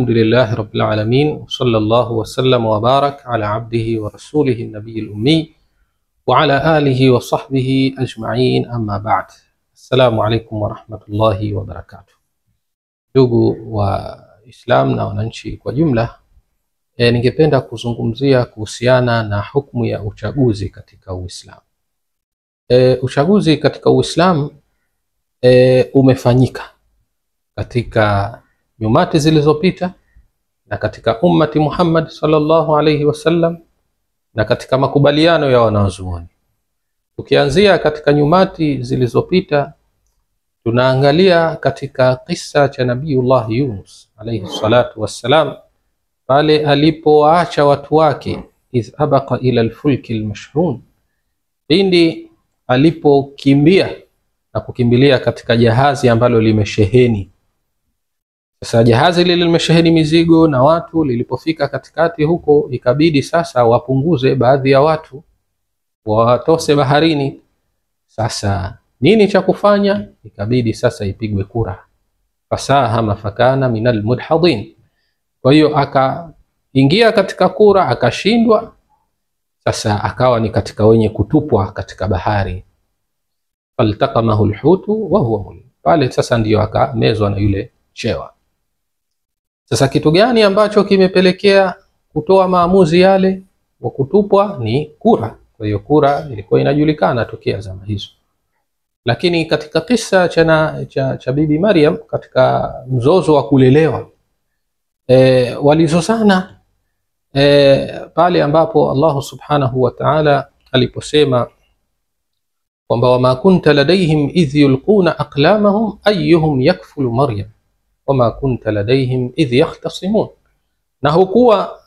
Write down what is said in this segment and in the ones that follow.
Alhamdulillahi Rabbil Alamin, sallallahu wa sallam wa barak ala abdihi wa rasulihi nabiyil ummi wa ala alihi wa sahbihi ajma'in, amma ba'd. Assalamu alaikum wa rahmatullahi wa barakatuh. Ndugu wa Islam na wananchi kwa jumla, ningependa kuzungumzia kuhusiana na hukumu ya uchaguzi katika Uislamu. Uchaguzi katika Uislamu umefanyika katika nyumati zilizopita na katika ummati Muhammad sallallahu alayhi wasallam na katika makubaliano ya wanazuoni. Tukianzia katika nyumati zilizopita, tunaangalia katika kisa cha Nabiiullah Yunus alayhi salatu wassalam, pale alipowaacha watu wake, idh abaqa ila alfulki almashhun, pindi alipokimbia na kukimbilia katika jahazi ambalo limesheheni. Sasa jahazi lile limesheheni mizigo na watu, lilipofika katikati huko ikabidi sasa wapunguze baadhi ya watu watose baharini. Sasa nini cha kufanya? Ikabidi sasa ipigwe kura. Fasahama fakana minal mudhadhin. Kwa hiyo akaingia katika kura akashindwa, sasa akawa ni katika wenye kutupwa katika bahari. Faltaqamahu alhutu wa huwa mulim. Pale sasa ndio akamezwa na yule chewa. Sasa kitu gani ambacho kimepelekea kutoa maamuzi yale wa kutupwa? Ni kura. Kwa hiyo kura ilikuwa inajulikana tokea zama hizo. Lakini katika kisa cha bibi Maryam, katika mzozo wa kulelewa, walizozana pale ambapo Allah subhanahu wa ta'ala aliposema kwamba wama kunta ladayhim idh yulquna aqlamahum ayyuhum yakfulu Maryam wama kunta ladayhim idh yahtasimun, na hukuwa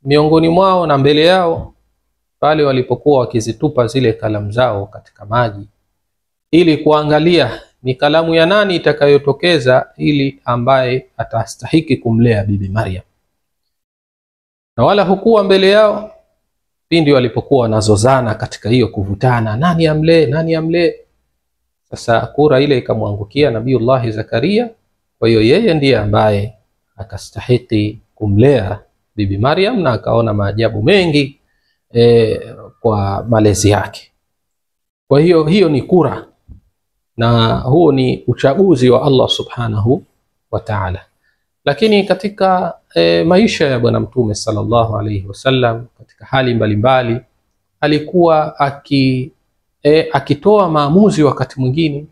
miongoni mwao na mbele yao pale walipokuwa wakizitupa zile kalamu zao katika maji, ili kuangalia ni kalamu ya nani itakayotokeza ili ambaye atastahiki kumlea bibi Maryam. Na wala hukuwa mbele yao pindi walipokuwa wanazozana katika hiyo kuvutana, nani amlee, nani amlee. Sasa kura ile ikamwangukia Nabiiullah Zakaria. Kwa hiyo yeye ndiye ambaye akastahiki kumlea bibi Maryam, na akaona maajabu mengi kwa malezi yake. Kwa hiyo ni kura, na huo ni uchaguzi wa Allah subhanahu wa ta'ala. Lakini katika maisha ya Bwana Mtume sallallahu alayhi wasallam, katika hali mbalimbali, alikuwa akitoa maamuzi wakati mwingine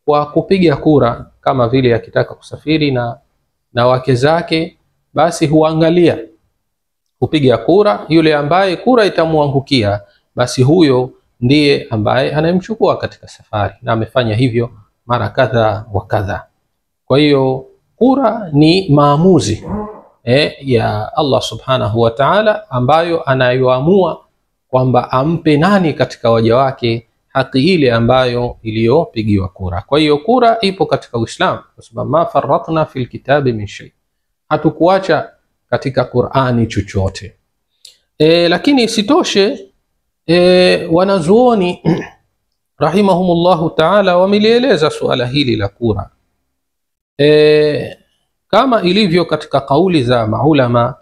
kwa kupiga kura. Kama vile akitaka kusafiri na wake zake, basi huangalia kupiga kura, yule ambaye kura itamuangukia basi huyo ndiye ambaye anayemchukua katika safari, na amefanya hivyo mara kadha wa kadha. Kwa hiyo kura ni maamuzi ya Allah subhanahu wa ta'ala, ambayo anayoamua kwamba ampe nani katika waja wake haki ile ambayo iliyopigiwa kura. Kwa hiyo kura ipo katika Uislamu, kwa sababu ma farratna fil kitabi min shay, hatukuacha katika Qur'ani chochote. Lakini isitoshe, wanazuoni rahimahumullahu ta'ala wamelieleza suala hili la kura kama ilivyo katika kauli za maulama,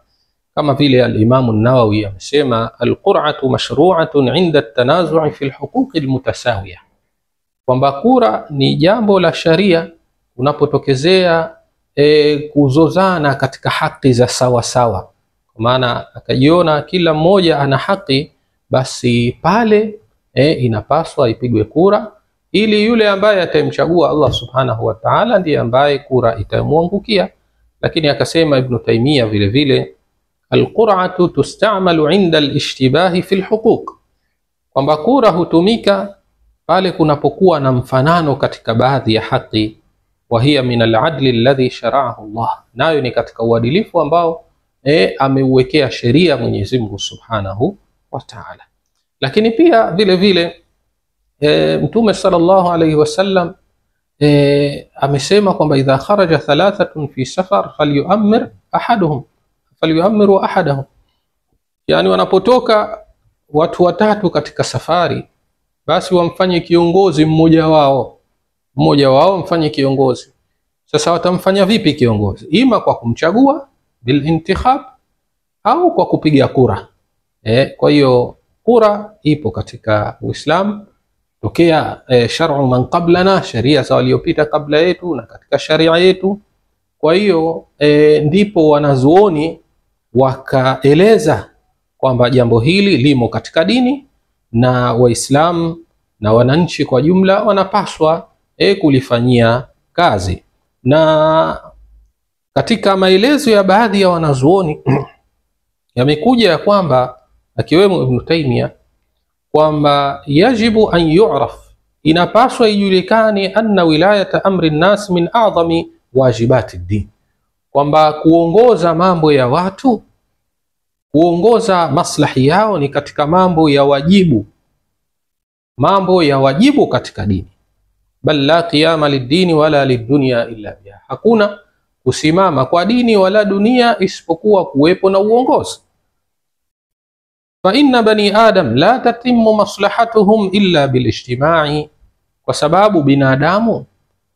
kama vile al-Imam an-Nawawi amesema al-qur'atu mashru'atun 'inda at-tanazu'i fi al-huquq al-mutasawiya, kwamba kura ni jambo la sharia unapotokezea kuzozana katika haki za sawa sawa. Kwa maana akajiona kila mmoja ana haki, basi pale inapaswa ipigwe kura, ili yule ambaye atamchagua Allah subhanahu wa ta'ala ndiye ambaye kura itamwangukia. Lakini akasema Ibn Taymiyyah vile vile al-qur'atu tusta'malu 'inda al-ishtibahi fi al-huquq, kwamba kura hutumika pale kunapokuwa na mfanano katika baadhi ya haki. Wa hiya min al-'adli alladhi shara'ahu Allah, nayo ni katika uadilifu ambao ameuwekea sheria Mwenyezi Mungu subhanahu wa ta'ala. Lakini pia vile vile Mtume sallallahu alayhi wasallam amesema kwamba idha kharaja thalathatun fi safar falyuammiru ahadahum, yani wanapotoka watu watatu katika safari, basi wamfanye kiongozi mmoja wao mfanye kiongozi. Sasa watamfanya vipi kiongozi? Ima kwa kumchagua bil intikhab au kwa kupiga kura. Kwa hiyo kura ipo katika Uislamu tokea shar'u man qablana, sharia za waliopita kabla yetu na katika sharia yetu. Kwa hiyo ndipo wanazuoni wakaeleza kwamba jambo hili limo katika dini na Waislamu na wananchi kwa jumla wanapaswa kulifanyia kazi. Na katika maelezo ya baadhi ya wanazuoni yamekuja ya kwamba, akiwemo Ibn Taymiyyah, kwamba yajibu an yu'raf, inapaswa ijulikane, anna wilayata amri nnas min a'zami wajibati din, kwamba kuongoza mambo ya watu, kuongoza maslahi yao ni katika mambo ya wajibu katika dini. Bal la qiyama lid-dini wala lid-dunya illa biha, hakuna kusimama kwa dini wala dunia isipokuwa kuwepo na uongozi. Fa inna bani adam la tatimmu maslahatuhum illa bil ijtima'i, kwa sababu binadamu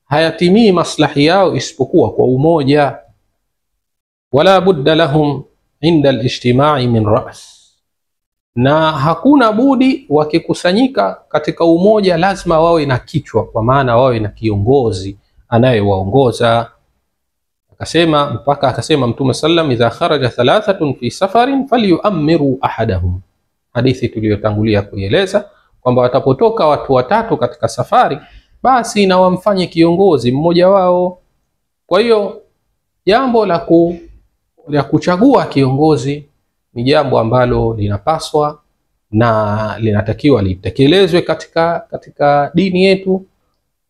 hayatimii maslahi yao isipokuwa kwa umoja. Wala budda lahum inda al-ijtima'i min ra's, na hakuna budi wakikusanyika katika umoja lazima wawe na kichwa, kwa maana wawe na kiongozi anayewaongoza. Akasema Mtume sallam, idha kharaja thalathatun fi safarin falyu'ammiru ahadahum, hadithi tuliyotangulia kuieleza kwamba watapotoka watu watatu katika safari, basi na wamfanye kiongozi mmoja wao. Kwa hiyo jambo la kuchagua kiongozi ni jambo ambalo linapaswa na linatakiwa litekelezwe katika dini yetu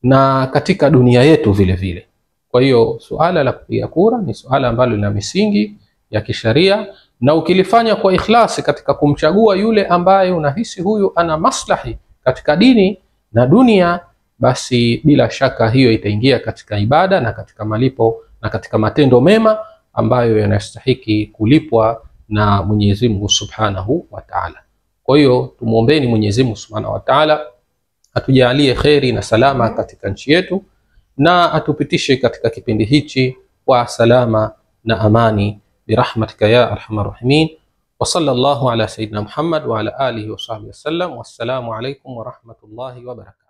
na katika dunia yetu vile vile. Kwa hiyo suala la kupiga kura ni suala ambalo lina misingi ya kisharia, na ukilifanya kwa ikhlasi katika kumchagua yule ambaye unahisi huyu ana maslahi katika dini na dunia, basi bila shaka hiyo itaingia katika ibada na katika malipo na katika matendo mema ambayo yanastahiki kulipwa na Mwenyezi Mungu Subhanahu wa Ta'ala. Kwa hiyo tumuombeeni Mwenyezi Mungu Subhanahu wa Ta'ala atujalie kheri na salama katika nchi yetu, na atupitishe katika kipindi hichi kwa salama na amani, birahmatika ya arhamar rahimin. Wa sallallahu ala sayyidina Muhammad wa ala alihi wa sahbihi wasallam. Wassalamu alaykum wa rahmatullahi wa barakatuh.